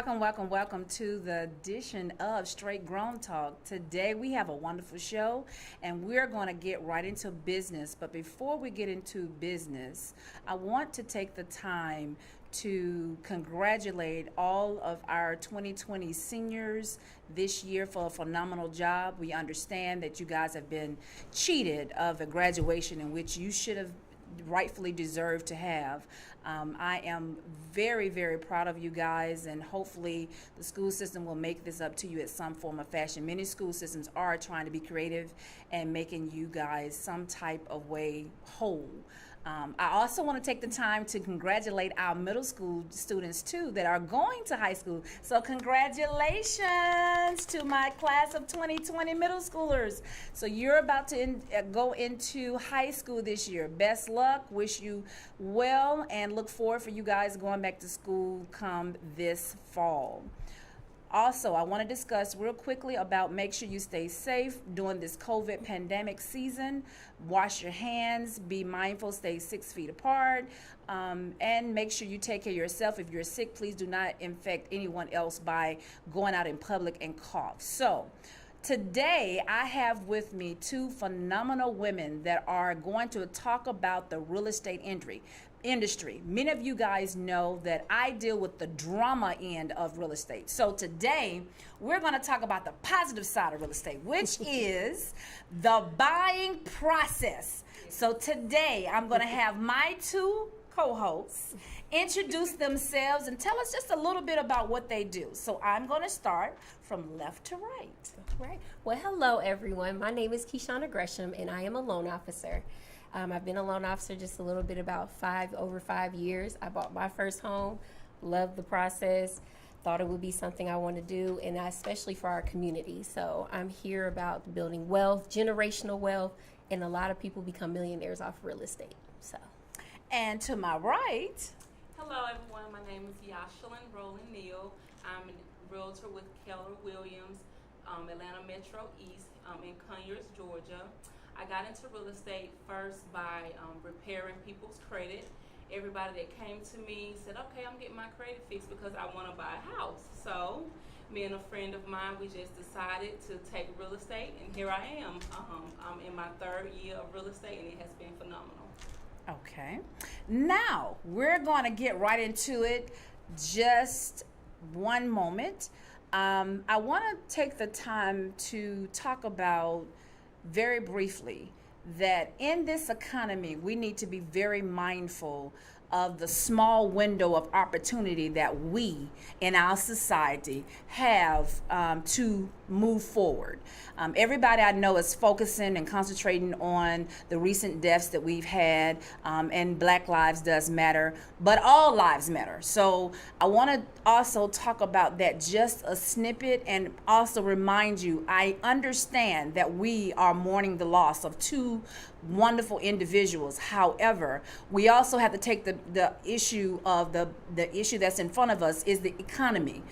Welcome to the edition of Straight Grown Talk. Today we have a wonderful show and we're going to get right into business. But before we get into business, I want to take the time to congratulate all of our 2020 seniors this year for a phenomenal job. We understand that you guys have been cheated of a graduation in which you should have rightfully deserve to have. I am very, very proud of you guys, and hopefully the school system will make this up to you at some form of fashion. Many school systems are trying to be creative and making you guys some type of way whole. I also want to take the time to congratulate our middle school students too that are going to high school. So congratulations to my class of 2020 middle schoolers. So you're about to go into high school this year. Best luck, wish you well, and look forward for you guys going back to school come this fall. Also, I want to discuss real quickly about make sure you stay safe during this COVID pandemic season. Wash your hands, be mindful, stay 6 feet apart, and make sure you take care of yourself. If you're sick, please do not infect anyone else by going out in public and cough. So, today, I have with me two phenomenal women that are going to talk about the real estate industry. Many of you guys know that I deal with the drama end of real estate. So today, we're going to talk about the positive side of real estate, which is the buying process. So today, I'm going to have my two co-hosts introduce themselves and tell us just a little bit about what they do. So I'm going to start from left to right. Right. Well, hello, everyone. My name is Keishana Gresham, and I am a loan officer. I've been a loan officer just a little bit about over 5 years. I bought my first home, loved the process, thought it would be something I want to do, and especially for our community. So I'm here about building wealth, generational wealth, and a lot of people become millionaires off real estate. So, and to my right. Hello, everyone. My name is Yoshalyn Rowland-Neal. I'm a realtor with Keller Williams, Atlanta Metro East, in Conyers, Georgia. I got into real estate first by repairing people's credit. Everybody that came to me said, okay, I'm getting my credit fixed because I want to buy a house. So me and a friend of mine, we just decided to take real estate, and here I am. I'm in my third year of real estate, and it has been phenomenal. Okay. Now, we're going to get right into it. Just one moment. I want to take the time to talk about very briefly that in this economy, we need to be very mindful of the small window of opportunity that we in our society have to move forward. Everybody I know is focusing and concentrating on the recent deaths that we've had, and Black lives does matter, but all lives matter. So I want to also talk about that just a snippet, and also remind you, I understand that we are mourning the loss of two wonderful individuals. However, we also have to take the issue of the issue that's in front of us is the economy.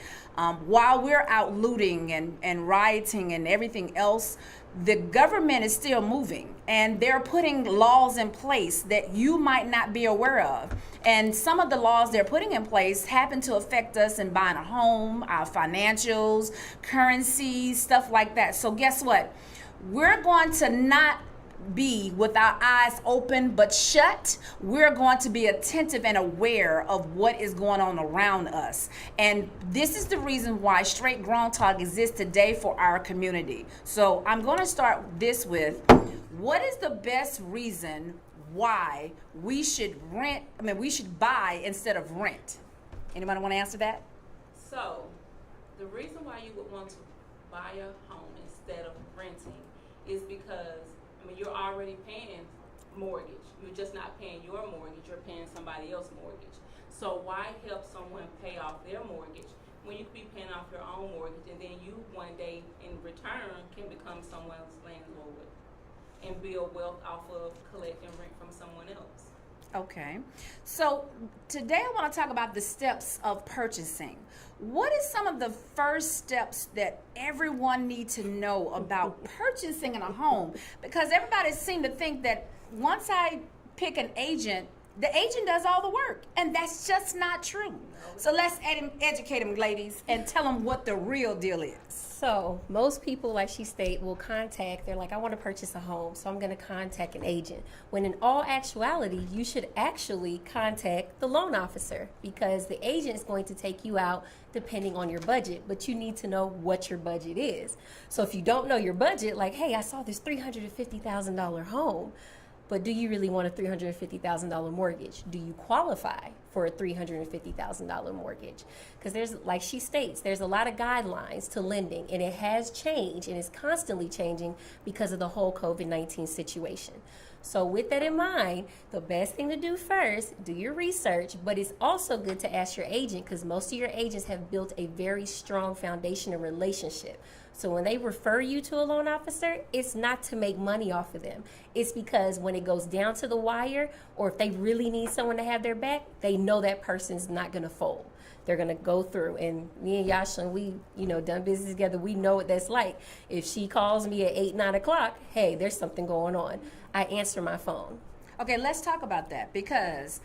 While we're out looting and rioting and everything else, the government is still moving, and they're putting laws in place that you might not be aware of. And some of the laws they're putting in place happen to affect us in buying a home, our financials, currency, stuff like that. So guess what? We're going to not be with our eyes open but shut. We're going to be attentive and aware of what is going on around us. And this is the reason why Straight Grown Talk exists today for our community. So I'm going to start this with, what is the best reason why we should buy instead of rent? Anybody want to answer that? So the reason why you would want to buy a home instead of renting is because you're already paying mortgage. You're just not paying your mortgage, you're paying somebody else's mortgage. So why help someone pay off their mortgage when you could be paying off your own mortgage, and then you one day in return can become someone's landlord and build wealth off of collecting rent from someone else. Okay, so today I want to talk about the steps of purchasing. What is some of the first steps that everyone needs to know about purchasing in a home? Because everybody seems to think that once I pick an agent The agent does all the work, and that's just not true. So let's educate them, ladies, and tell them what the real deal is. So most people, like she stated, will contact, they're like, I want to purchase a home, so I'm going to contact an agent. When in all actuality, you should actually contact the loan officer, because the agent is going to take you out depending on your budget, but you need to know what your budget is. So if you don't know your budget, like, hey, I saw this $350,000 home, but do you really want a $350,000 mortgage? Do you qualify for a $350,000 mortgage? Because there's, like she states, there's a lot of guidelines to lending, and it has changed, and it's constantly changing because of the whole COVID-19 situation. So with that in mind, the best thing to do first, do your research, but it's also good to ask your agent, because most of your agents have built a very strong foundation and relationship. So when they refer you to a loan officer, it's not to make money off of them. It's because when it goes down to the wire, or if they really need someone to have their back, they know that person's not going to fold. They're going to go through. And me and Yoshalyn, we, done business together. We know what that's like. If she calls me at 8, 9 o'clock, hey, there's something going on. I answer my phone. Okay, let's talk about that, because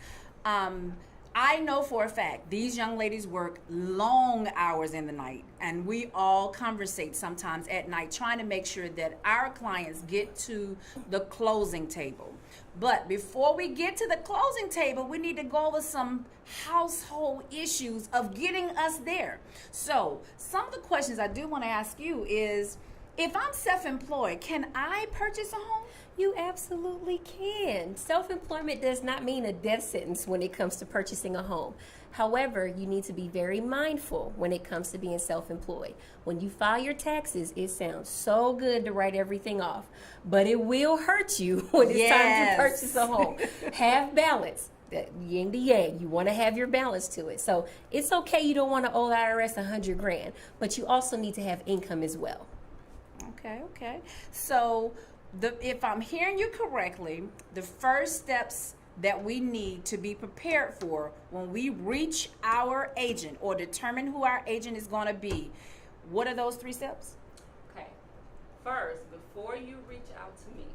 I know for a fact these young ladies work long hours in the night, and we all conversate sometimes at night trying to make sure that our clients get to the closing table. But before we get to the closing table, we need to go over some household issues of getting us there. So some of the questions I do want to ask you is, if I'm self-employed, can I purchase a home? You absolutely can. Self-employment does not mean a death sentence when it comes to purchasing a home. However, you need to be very mindful when it comes to being self-employed. When you file your taxes, it sounds so good to write everything off, but it will hurt you when it's time to purchase a home. Have balance. Yin to yang, you want to have your balance to it. So it's okay, you don't want to owe the IRS $100,000, but you also need to have income as well. Okay. So if I'm hearing you correctly, the first steps that we need to be prepared for when we reach our agent or determine who our agent is going to be, what are those 3 steps? Okay. First, before you reach out to me,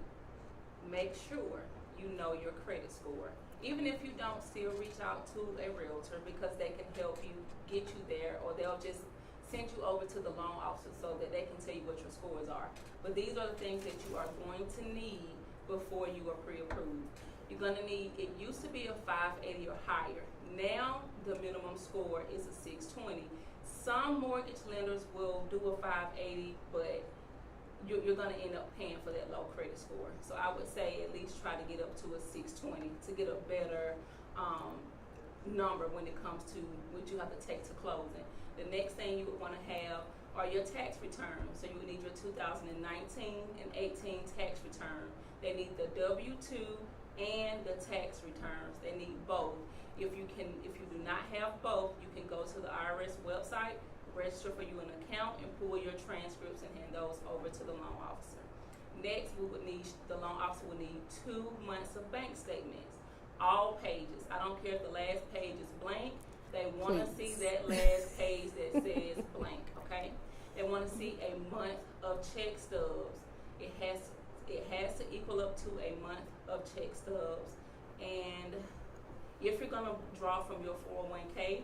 make sure you know your credit score. Even if you don't, still reach out to a realtor, because they can help you get you there, or they'll just send you over to the loan officer so that they can tell you what your scores are. But these are the things that you are going to need before you are pre-approved. You're going to need, it used to be a 580 or higher. Now the minimum score is a 620. Some mortgage lenders will do a 580, but you're going to end up paying for that low credit score. So I would say at least try to get up to a 620 to get a better number when it comes to what you have to take to closing. The next thing you would want to have are your tax returns. So you would need your 2019 and 18 tax return. They need the W-2 and the tax returns. They need both. If you do not have both, you can go to the IRS website, register for you an account, and pull your transcripts and hand those over to the loan officer. Next, the loan officer will need 2 months of bank statements, all pages. I don't care if the last page is blank. They want to see that last page that says blank, okay? They want to see a month of check stubs. It has to equal up to a month of check stubs. And if you're going to draw from your 401k,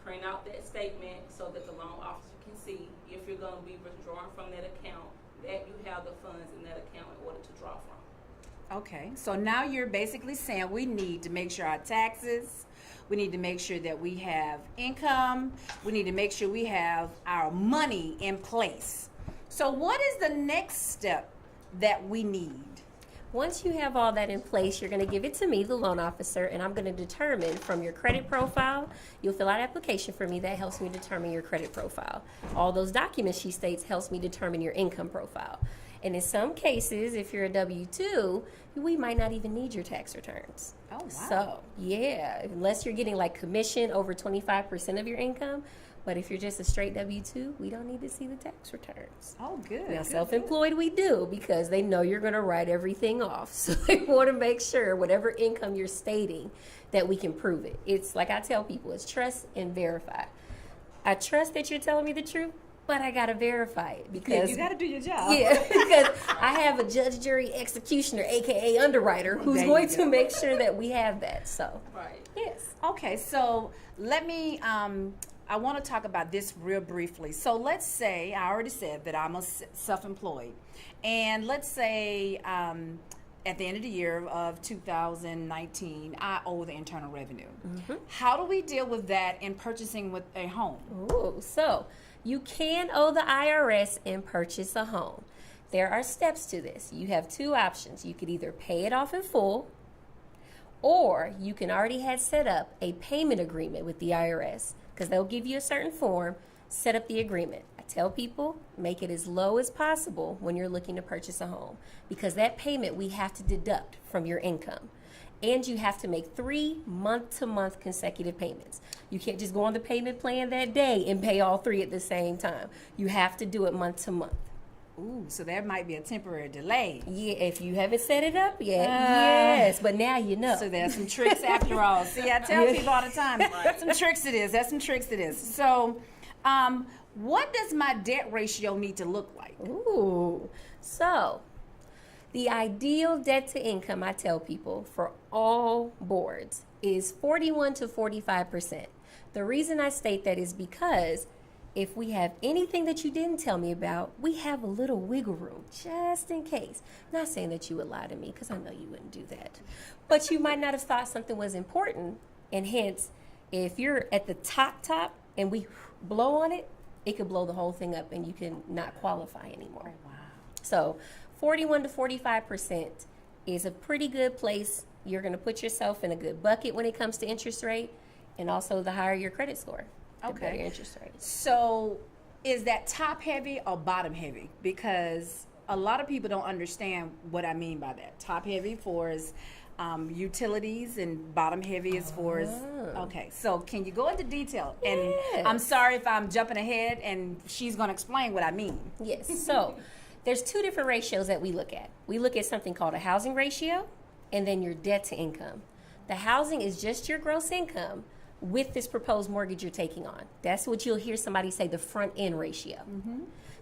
print out that statement so that the loan officer can see if you're going to be withdrawing from that account, that you have the funds in that account in order to draw from. Okay, so now you're basically saying we need to make sure our taxes, we need to make sure that we have income, we need to make sure we have our money in place. So what is the next step that we need? Once you have all that in place, you're going to give it to me, the loan officer, and I'm going to determine from your credit profile. You'll fill out an application for me that helps me determine your credit profile. All those documents she states helps me determine your income profile. And in some cases, if you're a W-2, we might not even need your tax returns. Oh, wow. So, yeah, unless you're getting like commission over 25% of your income. But if you're just a straight W-2, we don't need to see the tax returns. Oh, good. Now, self-employed, we do, because they know you're going to write everything off. So they want to make sure whatever income you're stating that we can prove it. It's like I tell people, it's trust and verify. I trust that you're telling me the truth, but I gotta verify it Yeah, because you got to do your job. yeah, because I have a judge, jury, executioner, aka underwriter, who's There you going go. to make sure that we have that. So Right. yes. Okay, so let me, I want to talk about this real briefly. So let's say, I already said that I'm a self-employed. And let's say at the end of the year of 2019, I owe the Internal Revenue. How do we deal with that in purchasing with a home? Ooh, so you can owe the IRS and purchase a home. There are steps to this. You have two options. You could either pay it off in full, or you can already have set up a payment agreement with the IRS because they'll give you a certain form, set up the agreement. I tell people, make it as low as possible when you're looking to purchase a home because that payment we have to deduct from your income. And you have to make 3 month-to-month consecutive payments. You can't just go on the payment plan that day and pay all 3 at the same time. You have to do it month-to-month. Ooh, so there might be a temporary delay. Yeah, if you haven't set it up yet, yes. But now you know. So there's some tricks after all. See, I tell people all the time, some tricks it is. That's some tricks it is. So, what does my debt ratio need to look like? Ooh. So, the ideal debt to income, I tell people, for all boards is 41 to 45%. The reason I state that is because if we have anything that you didn't tell me about, we have a little wiggle room just in case. Not saying that you would lie to me because I know you wouldn't do that. But you might not have thought something was important. And hence, if you're at the top and we blow on it, it could blow the whole thing up and you can not qualify anymore. Wow. So 41 to 45% is a pretty good place. You're going to put yourself in a good bucket when it comes to interest rate, and also the higher your credit score, the Okay. better interest rate. So, is that top heavy or bottom heavy? Because a lot of people don't understand what I mean by that. Top heavy for is utilities, and bottom heavy is for is. Okay, so can you go into detail? And Yes. I'm sorry if I'm jumping ahead, and she's going to explain what I mean. Yes. So there's 2 different ratios that we look at. We look at something called a housing ratio and then your debt to income. The housing is just your gross income with this proposed mortgage you're taking on. That's what you'll hear somebody say, the front end ratio.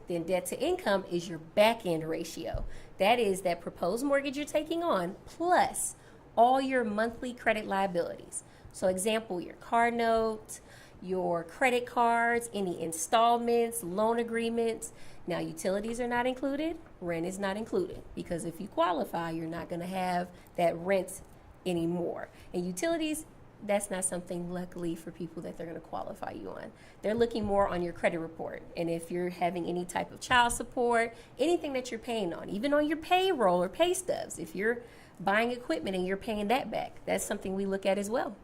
Then debt to income is your back end ratio. That is that proposed mortgage you're taking on plus all your monthly credit liabilities. So example, your car note, your credit cards, any installments, loan agreements. Now, utilities are not included, rent is not included, because if you qualify, you're not going to have that rent anymore. And utilities, that's not something, luckily, for people that they're going to qualify you on. They're looking more on your credit report. And if you're having any type of child support, anything that you're paying on, even on your payroll or pay stubs, if you're buying equipment and you're paying that back, that's something we look at as well.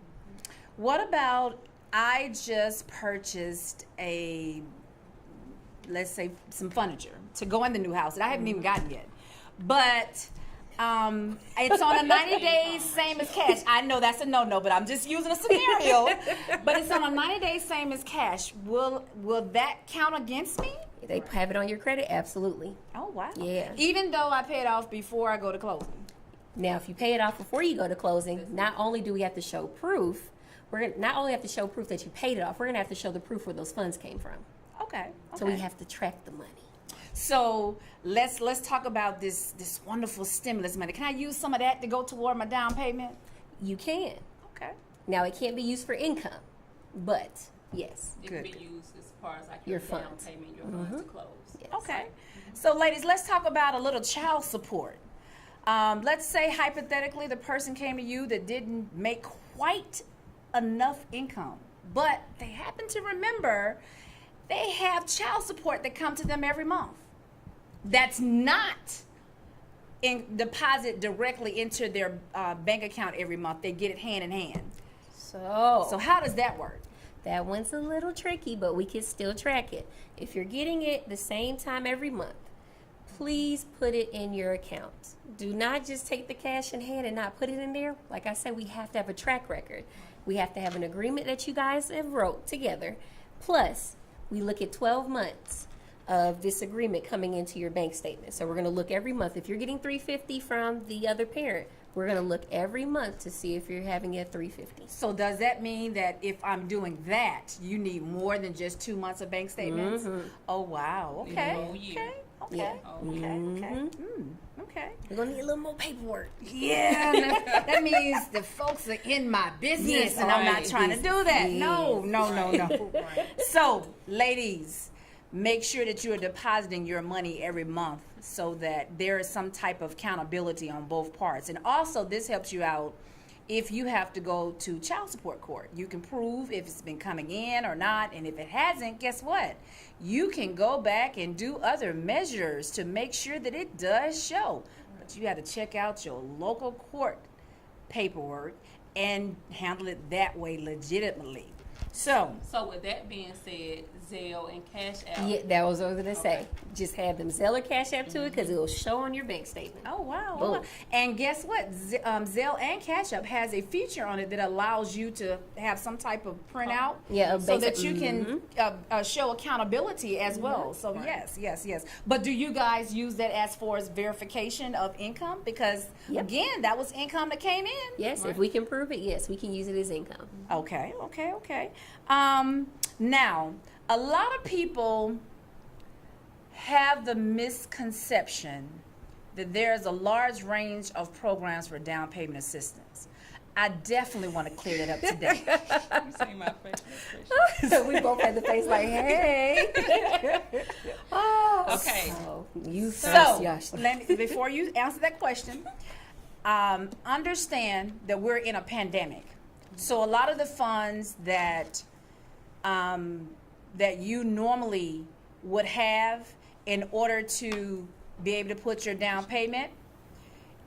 What about, I just purchased let's say some furniture to go in the new house that I haven't even gotten yet. But it's on a 90 days same as cash. I know that's a no-no, but I'm just using a scenario. But it's on a 90 days same as cash. Will that count against me? They have it on your credit? Absolutely. Oh, wow. Yeah. Even though I pay it off before I go to closing. Now, if you pay it off before you go to closing, not only do we have to show proof, we're going to not only have to show proof that you paid it off, we're going to have to show the proof where those funds came from. Okay. So we have to track the money. So let's talk about this wonderful stimulus money. Can I use some of that to go toward my down payment? You can. Okay. Now, it can't be used for income, but yes. It Good. can be used as far as like Your your down funds. payment, your funds to close. Yes. Okay. So, ladies, let's talk about a little child support. Let's say, hypothetically, the person came to you that didn't make quite enough income, but they happen to remember they have child support that come to them every month. That's not deposit directly into their bank account every month. They get it hand in hand. So how does that work? That one's a little tricky, but we can still track it. If you're getting it the same time every month, please put it in your account. Do not just take the cash in hand and not put it in there. Like I said, we have to have a track record. We have to have an agreement that you guys have wrote together. Plus, we look at 12 months of this agreement coming into your bank statement. So we're going to look every month. If you're getting $350 from the other parent, We're going to look every month to see if you're having a 350. So does that mean that if I'm doing that, you need more than just 2 months of bank statements? Oh, wow. Okay. Okay. Okay. Yeah. Okay. We're going to need a little more paperwork. Yeah, that means the folks are in my business, Yes, and I'm not right. trying to do that. No. Right. So, ladies, make sure that you are depositing your money every month so that there is some type of accountability on both parts. And also, this helps you out if you have to go to child support court. You can prove if it's been coming in or not, and if it hasn't, guess what? You can go back and do other measures to make sure that it does show. But you got to check out your local court paperwork and handle it that way legitimately. So with that being said, Zelle and Cash App. Yeah, that was what I was going to say. Just have them Zelle or Cash App to it because it'll show on your bank statement. oh wow. Boom. Wow. And guess what? Zelle and Cash App has a feature on it that allows you to have some type of printout Yeah, a so basic- that you can show accountability as well. So yes. But do you guys use that as far as verification of income? Because Yep. again, that was income that came in. Yes, if we can prove it, yes, we can use it as income. Okay. Now, a lot of people have the misconception that there's a large range of programs for down payment assistance. I definitely want to clear that up today. You see my face expression. We both had the face like, hey. Okay. Oh, you So, first, Yoshalyn. let me, before you answer that question, understand that we're in a pandemic. So a lot of the funds that that you normally would have in order to be able to put your down payment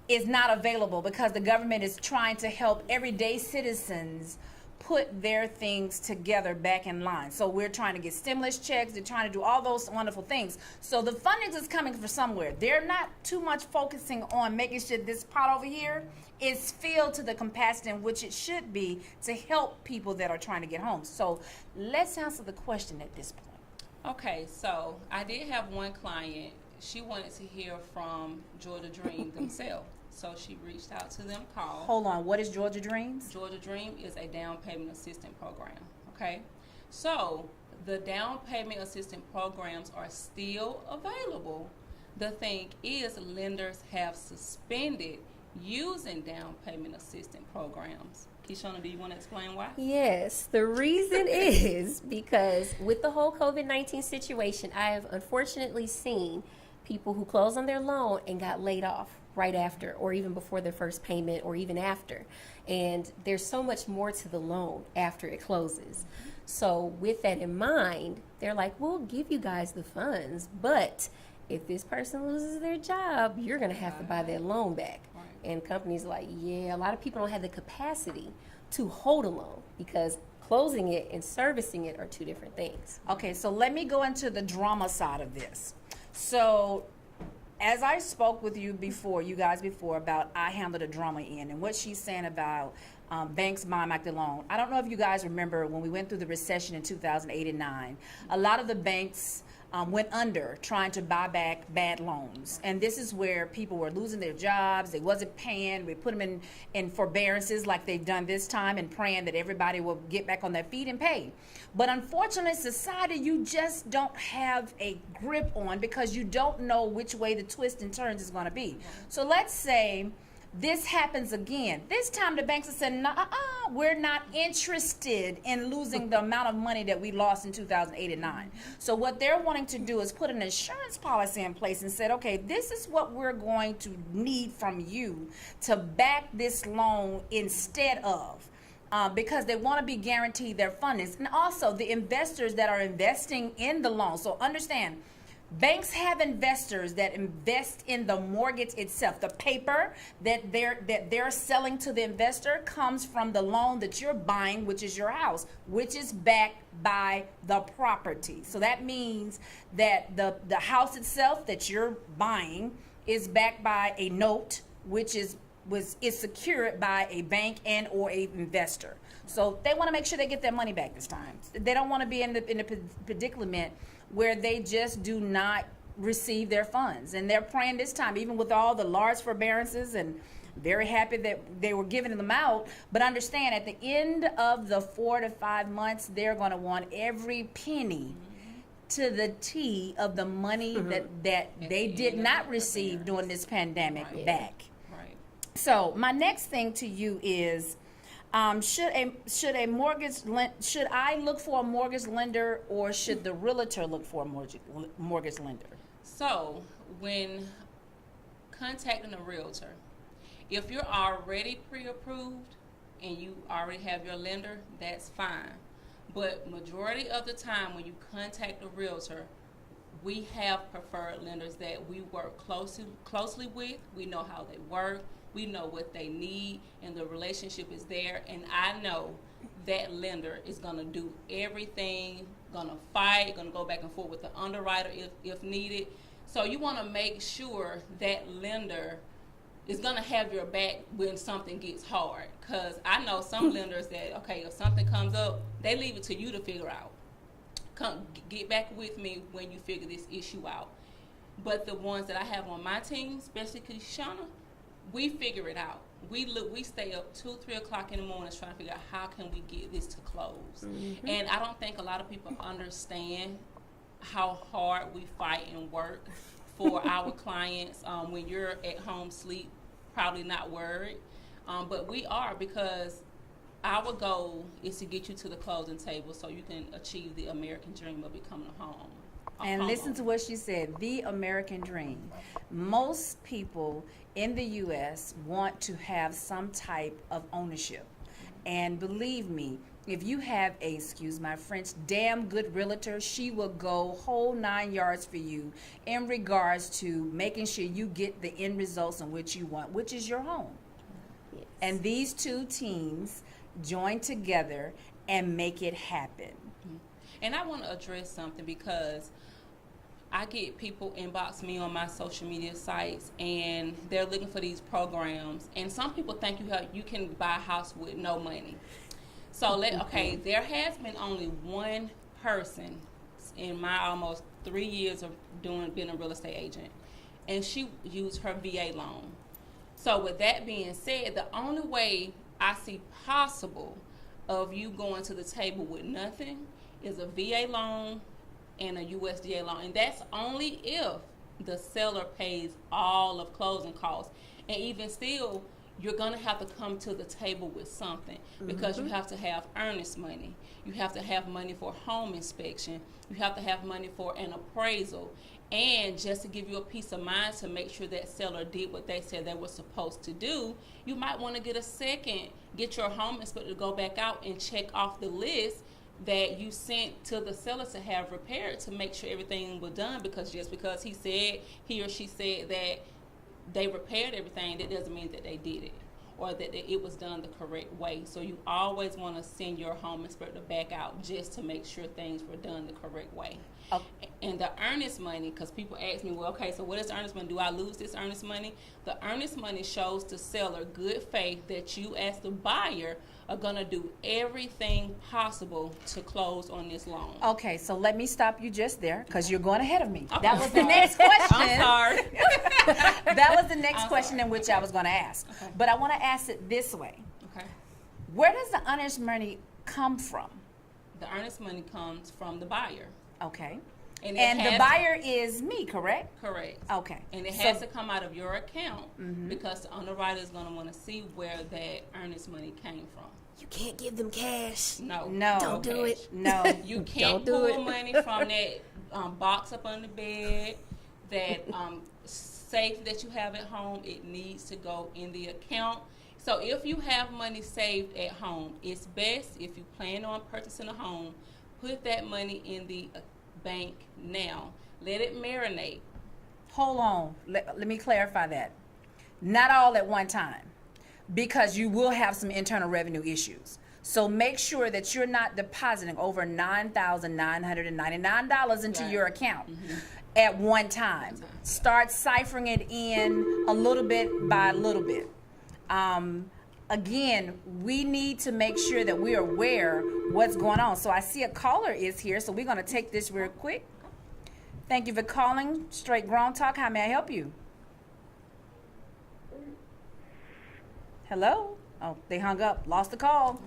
is not available because the government is trying to help everyday citizens put their things together back in line. So we're trying to get stimulus checks, they're trying to do all those wonderful things. So the funding is coming from somewhere. They're not too much focusing on making sure this pot over here is filled to the capacity in which it should be to help people that are trying to get home. So let's answer the question at this point. Okay, so I did have one client. She wanted to hear from Georgia Dream themselves. So she reached out to them, called. Hold on, what is Georgia Dreams? Georgia Dream is a down payment assistance program. Okay, so the down payment assistance programs are still available. The thing is, lenders have suspended using down payment assistance programs. Kishona, do you want to explain why? Yes, the reason is because with the whole COVID-19 situation, I have unfortunately seen people who closed on their loan and got laid off right after, or even before their first payment, or even after. And there's so much more to the loan after it closes. So with that in mind, they're like, we'll give you guys the funds, but if this person loses their job, you're going to have to buy their loan back. Right. And companies are like, yeah, a lot of people don't have the capacity to hold a loan because closing it and servicing it are two different things. Okay, so let me go into the drama side of this. So as I spoke with you before, about I handle the drama end and what she's saying about banks buying back the loan. I don't know if you guys remember when we went through the recession in 2008 and 9, a lot of the banks went under trying to buy back bad loans. And this is where people were losing their jobs. They wasn't paying. We put them in forbearances like they've done this time and praying that everybody will get back on their feet and pay. But unfortunately, society, you just don't have a grip on because you don't know which way the twist and turns is going to be. So let's say this happens again. This time the banks are saying, nah, we're not interested in losing the amount of money that we lost in 2008 and 9. So what they're wanting to do is put an insurance policy in place and said, okay, this is what we're going to need from you to back this loan instead of. Because they want to be guaranteed their fundings. And also the investors that are investing in the loan. So understand, banks have investors that invest in the mortgage itself. The paper that they're selling to the investor comes from the loan that you're buying, which is your house, which is backed by the property. So that means that the house itself that you're buying is backed by a note, which is secured by a bank and or a investor. So they want to make sure they get their money back this time. They don't want to be in the predicament where they just do not receive their funds. And they're praying this time, even with all the large forbearances and Very happy that they were giving them out. But understand, at the end of the 4 to 5 months, they're going to want every penny to the T of the money that they did not receive during this pandemic back. Right. So my next thing to you is, should I look for a mortgage lender, or should the realtor look for a mortgage lender? So when contacting a realtor, if you're already pre-approved and you already have your lender, that's fine. But majority of the time when you contact a realtor, we have preferred lenders that we work closely with. We know how they work. We know what they need, and the relationship is there. And I know that lender is going to do everything, going to fight, going to go back and forth with the underwriter if needed. So you want to make sure that lender is going to have your back when something gets hard. Because I know some lenders that, okay, if something comes up, they leave it to you to figure out. Come get back with me when you figure this issue out. But the ones that I have on my team, especially Kishana, we figure it out. We stay up 2, 3 o'clock in the morning trying to figure out how can we get this to close. Mm-hmm. And I don't think a lot of people understand how hard we fight and work for our clients when you're at home sleep, probably not worried. But we are, because our goal is to get you to the closing table so you can achieve the American dream of becoming a home. And listen to what she said, the American dream. Most people in the U.S. want to have some type of ownership. And believe me, if you have a, excuse my French, damn good realtor, she will go whole 9 yards for you in regards to making sure you get the end results in which you want, which is your home. Yes. And these two teams join together and make it happen. And I want to address something, because I get people inbox me on my social media sites, and they're looking for these programs. And some people think you can buy a house with no money. So there has been only one person in my almost 3 years of being a real estate agent, and she used her VA loan. So with that being said, the only way I see possible of you going to the table with nothing is a VA loan and a USDA loan, and that's only if the seller pays all of closing costs. And even still, you're going to have to come to the table with something, because you have to have earnest money. You have to have money for home inspection. You have to have money for an appraisal. And just to give you a peace of mind, to make sure that seller did what they said they were supposed to do, you might want to get your home inspector to go back out and check off the list that you sent to the seller to have repaired, to make sure everything was done. Because just because he or she said that they repaired everything, that doesn't mean that they did it, or that it was done the correct way. So you always want to send your home inspector back out just to make sure things were done the correct way. Okay. And the earnest money, because people ask me, well, okay, so what is earnest money? Do I lose this earnest money? The earnest money shows the seller good faith that you as the buyer are going to do everything possible to close on this loan. Okay, so let me stop you just there, because you're going ahead of me. Okay. That was the next question. I'm sorry. That was the next question in which I was going to ask. Okay. But I want to ask it this way. Okay. Where does the earnest money come from? The earnest money comes from the buyer. Okay. And the buyer is me, correct? Correct. Okay. And it has to come out of your account, because the underwriter is going to want to see where that earnest money came from. You can't give them cash. No. Don't do it. No. You can't pull money from that box up on the bed, that safe that you have at home. It needs to go in the account. So if you have money saved at home, it's best, if you plan on purchasing a home, put that money in the bank now. Let it marinate. Hold on. Let me clarify that. Not all at one time, because you will have some internal revenue issues. So make sure that you're not depositing over $9,999 into your account at one time. Start ciphering it in a little bit by a little bit. Again, we need to make sure that we're aware what's going on. So I see a caller is here, so we're going to take this real quick. Thank you for calling Straight Grown Talk. How may I help you? Hello? Oh, they hung up, lost the call.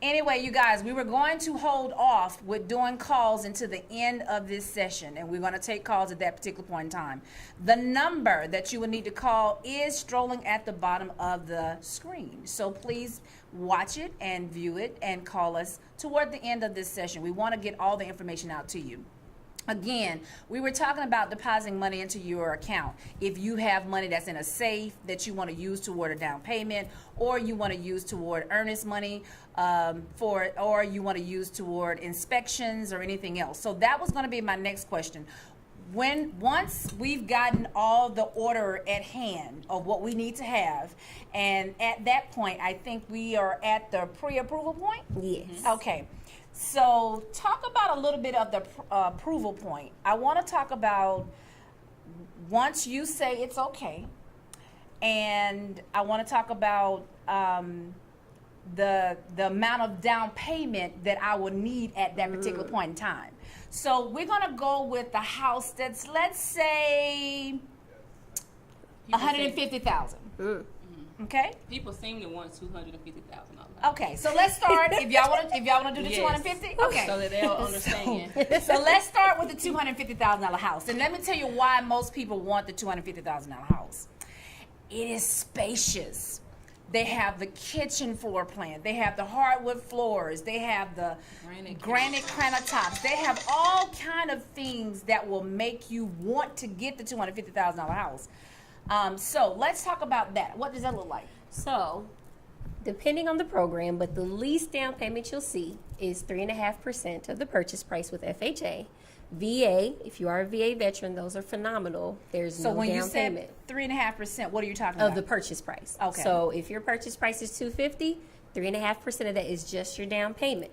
Anyway, you guys, we were going to hold off with doing calls until the end of this session, and we're going to take calls at that particular point in time. The number that you will need to call is strolling at the bottom of the screen. So please watch it and view it and call us toward the end of this session. We want to get all the information out to you. Again, we were talking about depositing money into your account. If you have money that's in a safe that you want to use toward a down payment, or you want to use toward earnest money or you want to use toward inspections or anything else. So that was going to be my next question. Once we've gotten all the order at hand of what we need to have, and at that point, I think we are at the pre-approval point? Yes. Okay. So talk about a little bit of the approval point. I want to talk about once you say it's okay, and I want to talk about the amount of down payment that I will need at that particular point in time. So we're going to go with the house that's, let's say, $150,000. Okay. People seem to want $250,000. Okay, so let's start. If y'all want to do the Yes. 250, okay. So that they'll understand. So let's start with the $250,000 house, and let me tell you why most people want the $250,000 house. It is spacious. They have the kitchen floor plan. They have the hardwood floors. They have the granite countertops. They have all kind of things that will make you want to get the $250,000 house. So let's talk about that. What does that look like? So, depending on the program, but the least down payment you'll see is 3.5% of the purchase price with FHA. VA, if you are a VA veteran, those are phenomenal. There's So no when you down said payment 3.5%, what are you talking of about? the purchase price. Okay. So if your purchase price is $250, 3.5% of that is just your down payment.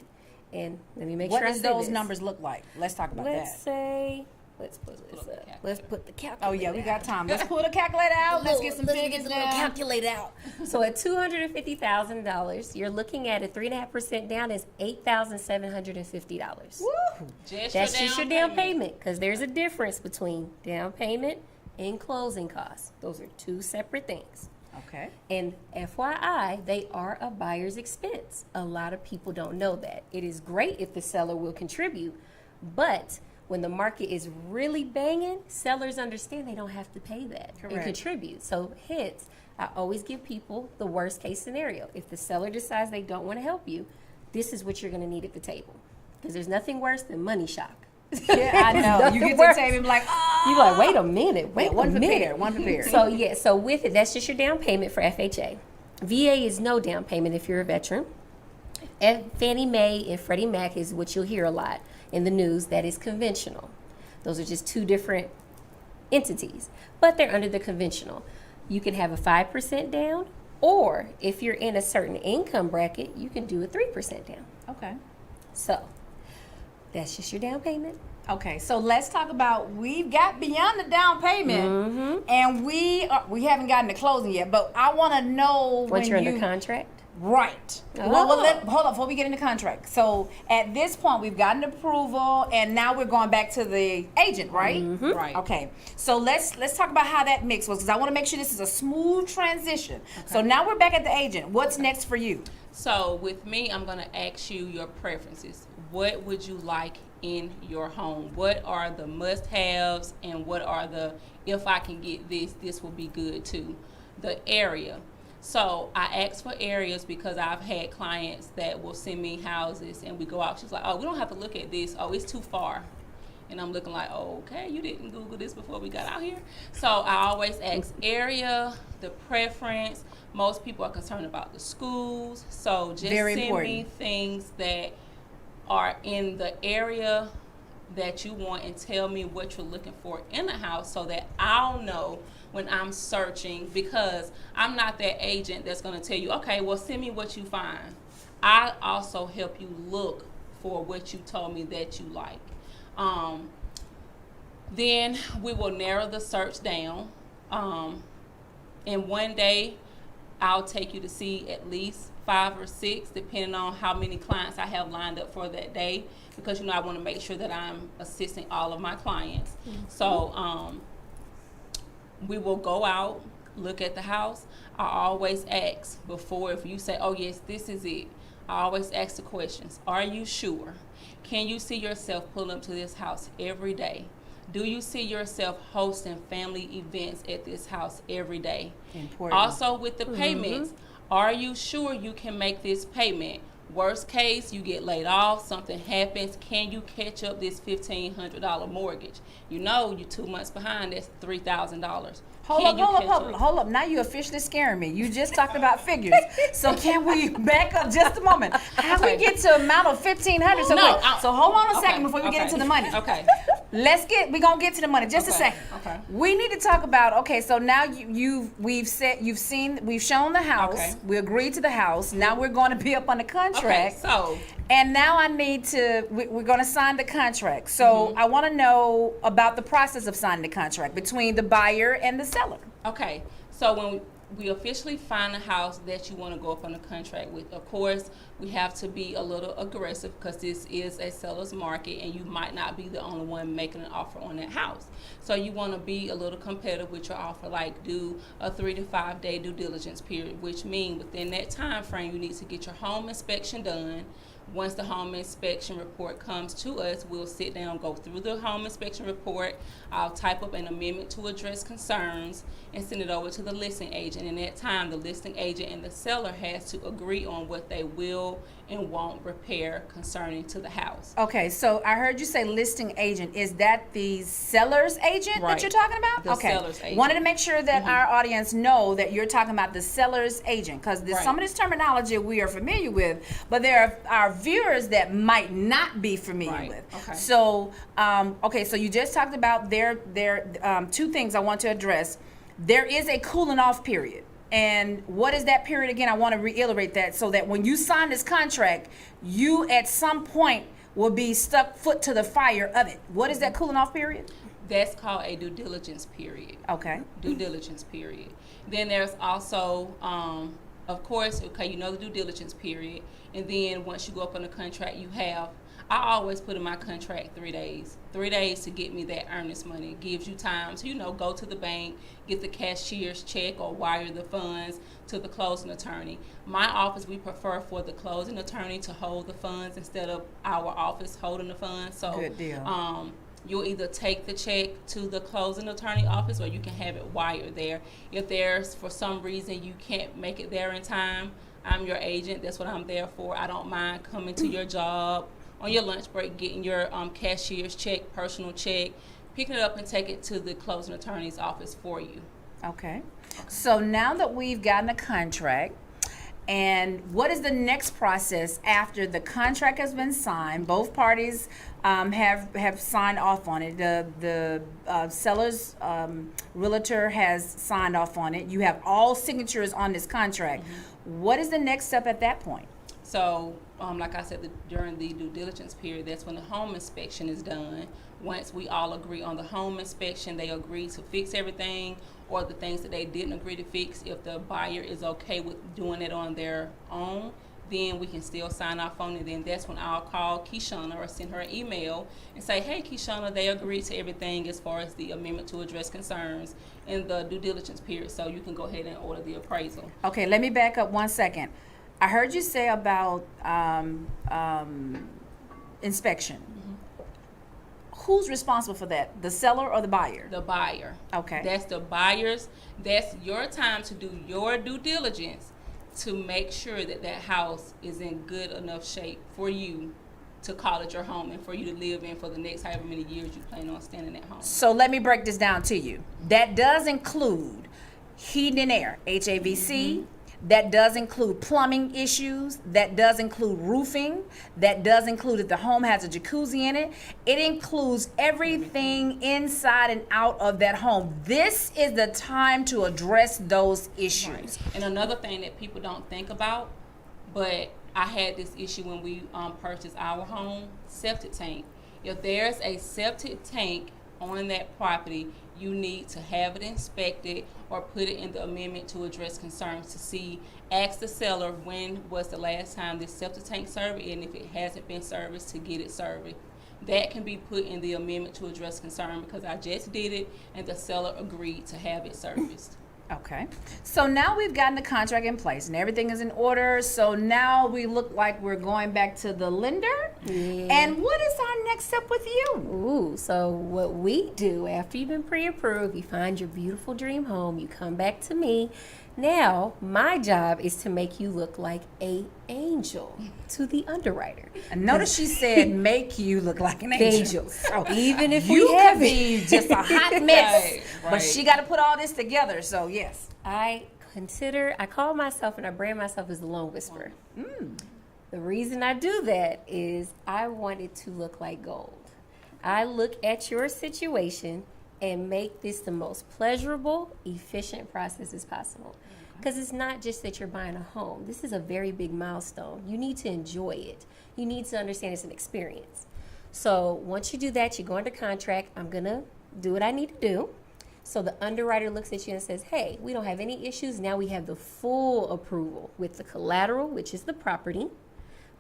And let me make What sure I does say those this. numbers look like? Let's talk about Let's that. say, let's put this up. Let's put the calculator. Oh yeah, we got time. Let's pull the calculator out. Let's get some figures the little down. calculator out. So at $250,000, you're looking at a 3.5% down is $8,750. Woo! That's just your down payment, because there's a difference between down payment and closing costs. Those are two separate things. Okay. And FYI, they are a buyer's expense. A lot of people don't know that. It is great if the seller will contribute, but when the market is really banging, sellers understand they don't have to pay that and Correct. contribute. So hence, I always give people the worst case scenario. If the seller decides they don't want to help you, this is what you're going to need at the table. Because there's nothing worse than money shock. Yeah, I know. You get to the table and be like, oh. You're like, wait a minute, wait one a minute. prepared, one prepared. So yeah, so with it, that's just your down payment for FHA. VA is no down payment if you're a veteran. Fannie Mae and Freddie Mac is what you'll hear a lot in the news. That is conventional. Those are just two different entities, but they're under the conventional. You can have a 5% down, or if you're in a certain income bracket, you can do a 3% down. Okay. So that's just your down payment. Okay, so let's talk about, we've got beyond the down payment, and we haven't gotten to closing yet, but I want to know Once you're under contract. Right. Oh. Well, hold on before we get into contract. So at this point, we've gotten approval, and now we're going back to the agent, right? Right. Okay. So let's talk about how that mix was, because I want to make sure this is a smooth transition. So now we're back at the agent. What's next for you? So with me, I'm going to ask you your preferences. What would you like in your home? What are the must-haves, and what are the, if I can get this, this will be good too? The area. So I ask for areas because I've had clients that will send me houses and we go out. She's like, oh, we don't have to look at this. Oh, it's too far. And I'm looking like, oh, okay, you didn't Google this before we got out here. So I always ask area, the preference. Most people are concerned about the schools. So just Very send important. me things that are in the area that you want and tell me what you're looking for in a house so that I'll know when I'm searching, because I'm not that agent that's going to tell you, okay, well, send me what you find. I also help you look for what you told me that you like. Then we will narrow the search down. And one day I'll take you to see at least 5 or 6, depending on how many clients I have lined up for that day, because I want to make sure that I'm assisting all of my clients. So we will go out, look at the house, I always ask before, if you say, oh yes, this is it, I always ask the questions. Are you sure? Can you see yourself pulling up to this house every day? Do you see yourself hosting family events at this house every day? Important. Also with the payments, are you sure you can make this payment? Worst case, you get laid off, something happens, can you catch up this $1,500 mortgage? You know you're 2 months behind, that's $3,000. Hold up. Now you're officially scaring me. You just talked about figures. So can we back up just a moment? How we get to amount of $1,500? So No, so hold on a second before we get into the money. Okay. We're gonna get to the money just a second. Okay. We need to talk about, okay, so now we've shown the house. Okay. We agreed to the house. Now we're gonna be up on the contract. Okay, so And now we're going to sign the contract. So I want to know about the process of signing the contract between the buyer and the seller. okay, so when we officially find a house that you want to go up on a contract with, of course, we have to be a little aggressive because this is a seller's market and you might not be the only one making an offer on that house. So you want to be a little competitive with your offer, like do a 3 to 5 day due diligence period, which means within that time frame you need to get your home inspection done. Once the home inspection report comes to us, we'll sit down, go through the home inspection report. I'll type up an amendment to address concerns and send it over to the listing agent. In that time, the listing agent and the seller has to agree on what they will and won't repair concerning to the house. Okay, so I heard you say listing agent. Is that the seller's agent Right. that you're talking about? The seller's agent. Wanted to make sure that our audience know that you're talking about the seller's agent, because Right. some of this terminology we are familiar with, but there are our viewers that might not be familiar Right. with. Okay. So, so you just talked about their two things I want to address. There is a cooling off period. And what is that period again? I want to reiterate that so that when you sign this contract, you at some point will be stuck foot to the fire of it. What is that cooling off period? That's called a due diligence period. Okay. Due diligence period. Then there's also, of course, okay, you know the due diligence period. And then once you go up on the contract, I always put in my contract 3 days. 3 days to get me that earnest money. It gives you time to, go to the bank, get the cashier's check or wire the funds to the closing attorney. My office, we prefer for the closing attorney to hold the funds instead of our office holding the funds. So Good deal. You'll either take the check to the closing attorney office or you can have it wired there. If there's, for some reason, you can't make it there in time, I'm your agent. That's what I'm there for. I don't mind coming to your job on your lunch break, getting your cashier's check, personal check, picking it up and take it to the closing attorney's office for you. Okay. So now that we've gotten a contract, and what is the next process after the contract has been signed? Both parties have signed off on it. The seller's realtor has signed off on it. You have all signatures on this contract. What is the next step at that point? So, like I said, during the due diligence period, that's when the home inspection is done. Once we all agree on the home inspection, they agree to fix everything, or the things that they didn't agree to fix, if the buyer is okay with doing it on their own, then we can still sign off on it. Then that's when I'll call Keshana or send her an email and say, hey, Keshana, they agreed to everything as far as the amendment to address concerns in the due diligence period, so you can go ahead and order the appraisal. Okay, let me back up 1 second. I heard you say about inspection. Who's responsible for that? The seller or the buyer? The buyer. Okay. That's the buyer's. That's your time to do your due diligence to make sure that that house is in good enough shape for you to call it your home and for you to live in for the next however many years you plan on staying in that home. So let me break this down to you. That does include heating and air, HVAC. That does include plumbing issues. That does include roofing. That does include if the home has a jacuzzi in it. It includes everything inside and out of that home. This is the time to address those issues. Right. And another thing that people don't think about, but I had this issue when we purchased our home, septic tank. If there's a septic tank on that property, you need to have it inspected or put it in the amendment to address concerns to see, ask the seller when was the last time this septic tank serviced, and if it hasn't been serviced, to get it serviced. That can be put in the amendment to address concern because I just did it and the seller agreed to have it serviced. Okay. So now we've gotten the contract in place and everything is in order. So now we look like we're going back to the lender. Yeah. And what is our next step with you? Ooh, so what we do after you've been pre-approved, you find your beautiful dream home, you come back to me. Now, my job is to make you look like a angel to the underwriter. And notice she said make you look like an angel. Angel. So Even if you we have could be just a hot mess. But she got to put all this together. So yes. I call myself and I brand myself as the Loan Whisperer. The reason I do that is I want it to look like gold. I look at your situation and make this the most pleasurable, efficient process as possible. Because it's not just that you're buying a home. This is a very big milestone. You need to enjoy it. You need to understand it's an experience. So once you do that, you go under contract. I'm going to do what I need to do. So the underwriter looks at you and says, hey, we don't have any issues. Now we have the full approval with the collateral, which is the property,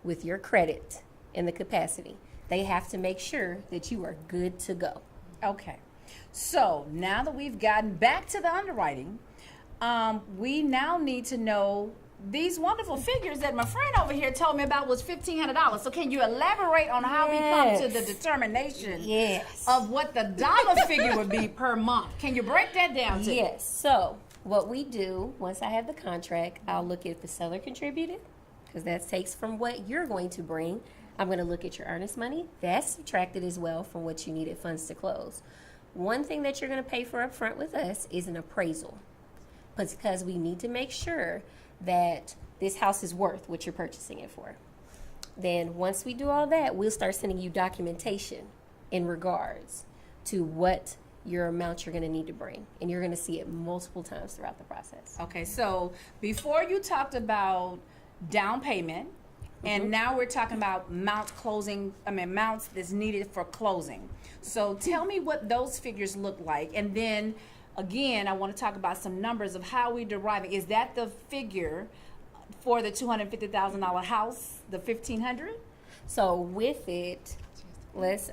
with your credit and the capacity. They have to make sure that you are good to go. Okay. So now that we've gotten back to the underwriting, we now need to know these wonderful figures that my friend over here told me about was $1,500. So can you elaborate on how we come to the determination of what the dollar figure would be per month? Can you break that down to me? Yes. So what we do, once I have the contract, I'll look at the seller contributed, because that takes from what you're going to bring. I'm going to look at your earnest money. That's subtracted as well from what you needed funds to close. One thing that you're going to pay for up front with us is an appraisal, because we need to make sure that this house is worth what you're purchasing it for. Then once we do all that, we'll start sending you documentation in regards to what your amount you're going to need to bring. And you're going to see it multiple times throughout the process. Okay, so before you talked about down payment, and now we're talking about amounts that's needed for closing. So tell me what those figures look like, and then again, I want to talk about some numbers of how we derive it. Is that the figure for the $250,000 house, the $1,500? So with it,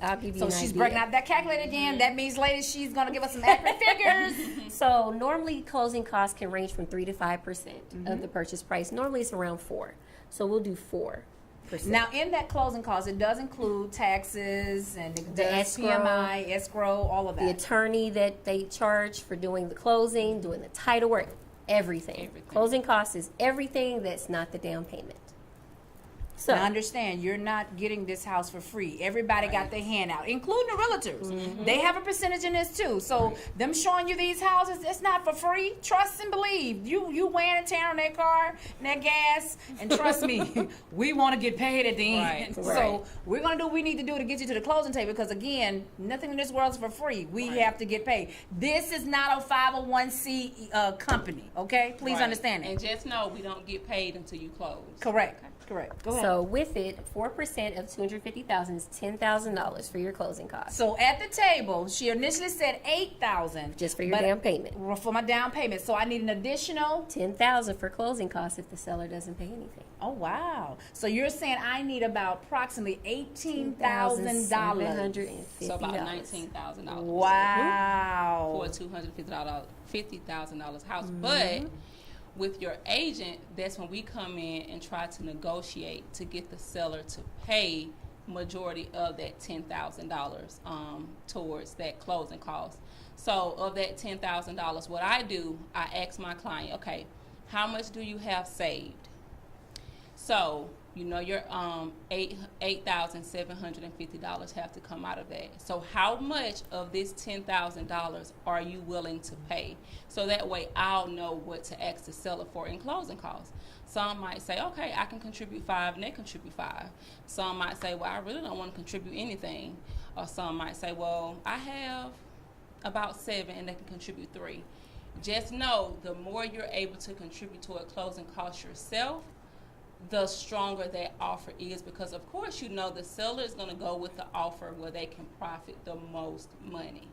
I'll give you so an she's idea. breaking out that calculator again. That means, ladies, she's going to give us some accurate figures. So normally closing costs can range from 3 to 5% of the purchase price. Normally it's around 4. So we'll do 4%. Now, in that closing cost, it does include taxes and The escrow, PMI, escrow, all of that. the attorney that they charge for doing the closing, doing the title work, everything. Closing costs is everything that's not the down payment. So Now understand, you're not getting this house for free. Everybody got their hand out, including the realtors. They have a percentage in this too. So them showing you these houses, it's not for free. Trust and believe. You wearing and tearing on that car and that gas, and trust me, we want to get paid at the end. So we're gonna do what we need to do to get you to the closing table, because again, nothing in this world is for free. We have to get paid. This is not a 501c company. Okay, please understand that. And just know we don't get paid until you close. Correct. Correct. Go ahead. So with it, 4% of $250,000 is $10,000 for your closing costs. So at the table, she initially said $8,000 Just for your down payment. For my down payment. So I need an additional. $10,000 for closing costs if the seller doesn't pay anything. Oh wow! So you're saying I need about approximately $18,000. So about $19,000. Wow. For a $250,000 house, but with your agent, that's when we come in and try to negotiate to get the seller to pay majority of that $10,000 towards that closing cost. So of that $10,000, what I do, I ask my client, okay, how much do you have saved? So you know your $8,750 have to come out of that. So how much of this $10,000 are you willing to pay? So that way I'll know what to ask the seller for in closing costs. Some might say, okay, I can contribute 5, and they contribute 5. Some might say, well, I really don't want to contribute anything. Or some might say, well, I have about 7, and they can contribute 3. Just know the more you're able to contribute toward closing costs yourself, the stronger that offer is, because of course you know the seller is going to go with the offer where they can profit the most money.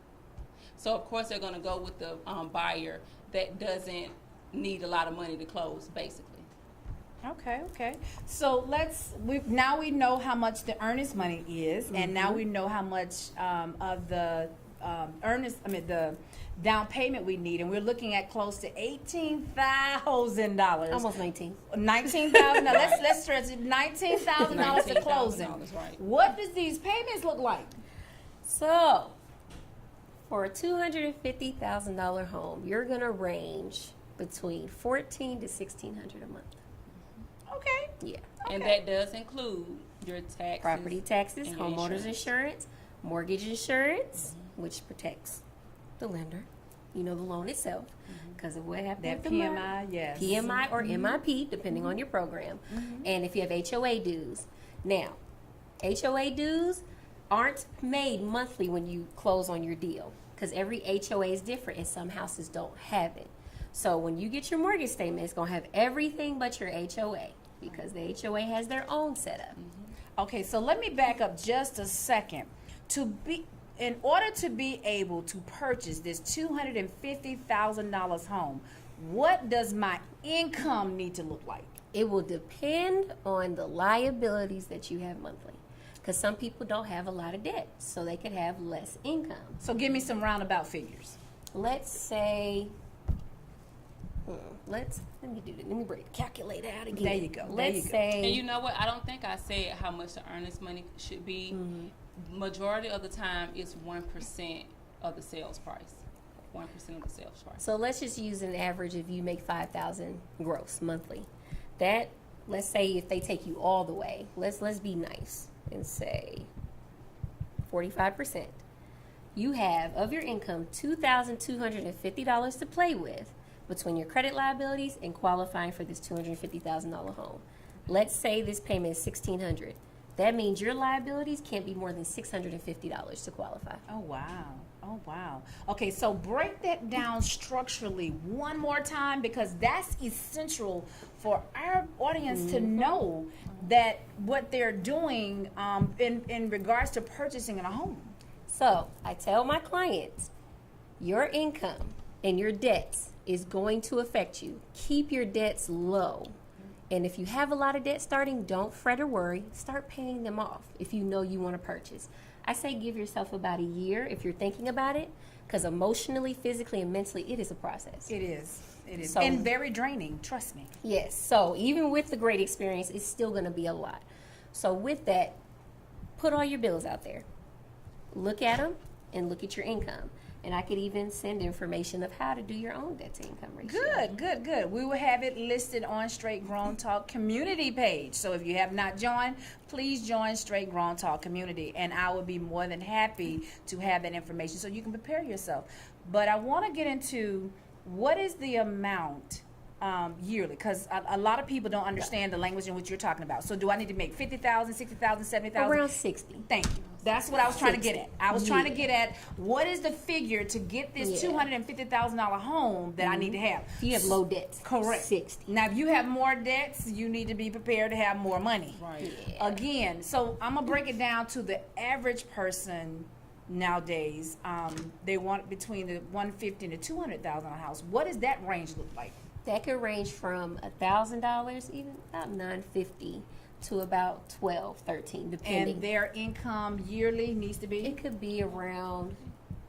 So of course they're going to go with the buyer that doesn't need a lot of money to close, basically. Okay. So now we know how much the earnest money is, and now we know how much of the the down payment we need, and we're looking at close to $18,000. Almost 19. $19,000. Now let's stretch it. $19,000 to closing. Right. What does these payments look like? So, for a $250,000 home, you're gonna range between $1,400 to $1,600 a month. Okay. Yeah. And Okay. that does include your taxes. Property taxes, and your homeowners insurance, mortgage insurance, which protects the lender, the loan itself, because of what happened That with the PMI, yes. PMI or MIP, depending on your program. And if you have HOA dues. Now, HOA dues aren't made monthly when you close on your deal, because every HOA is different and some houses don't have it. So when you get your mortgage statement, it's going to have everything but your HOA, because the HOA has their own setup. Okay, so let me back up just a second. In order to be able to purchase this $250,000 home, what does my income need to look like? It will depend on the liabilities that you have monthly, because some people don't have a lot of debt, so they could have less income. So give me some roundabout figures. Let's say, let me break the calculator out again. There you go. Let's say, And you know what? I don't think I said how much the earnest money should be. Majority of the time, it's 1% of the sales price. 1% of the sales price. so let's just use an average. If you make $5,000 gross monthly, that, let's say if they take you all the way, let's be nice and say 45%. You have of your income $2,250 to play with between your credit liabilities and qualifying for this $250,000 home. Let's say this payment is $1,600. That means your liabilities can't be more than $650 to qualify. Oh, wow. Oh, wow. Okay, so break that down structurally one more time, because that's essential for our audience to know that what they're doing in regards to purchasing a home. So I tell my clients, your income and your debts is going to affect you. Keep your debts low. And if you have a lot of debt starting, don't fret or worry. Start paying them off if you know you want to purchase. I say give yourself about a year if you're thinking about it, because emotionally, physically, and mentally, it is a process. It is. It is. So- And very draining, trust me. Yes. So even with the great experience, it's still going to be a lot. So with that, put all your bills out there. Look at them and look at your income. And I could even send information of how to do your own debt to income ratio. Good. We will have it listed on Straight Grown Talk community page. So if you have not joined, please join Straight Grown Talk community, and I would be more than happy to have that information so you can prepare yourself. But I want to get into what is the amount yearly, because a lot of people don't understand the language in which you're talking about. So do I need to make $50,000, $60,000, $70,000? Around 60. Thank you. That's what I was trying to get at. I was trying to Yeah. get at what is the figure to get this Yeah. $250,000 home that I need to have. If you have low debts, Correct. 60. Now, if you have more debts, you need to be prepared to have more money. Right. Yeah. Again, so I'm gonna break it down to the average person nowadays. They want between the $150,000 and the $200,000 a house. What does that range look like? That could range from $1,000, even about $950, to about $12, $13, depending. And their income yearly needs to be? It could be around,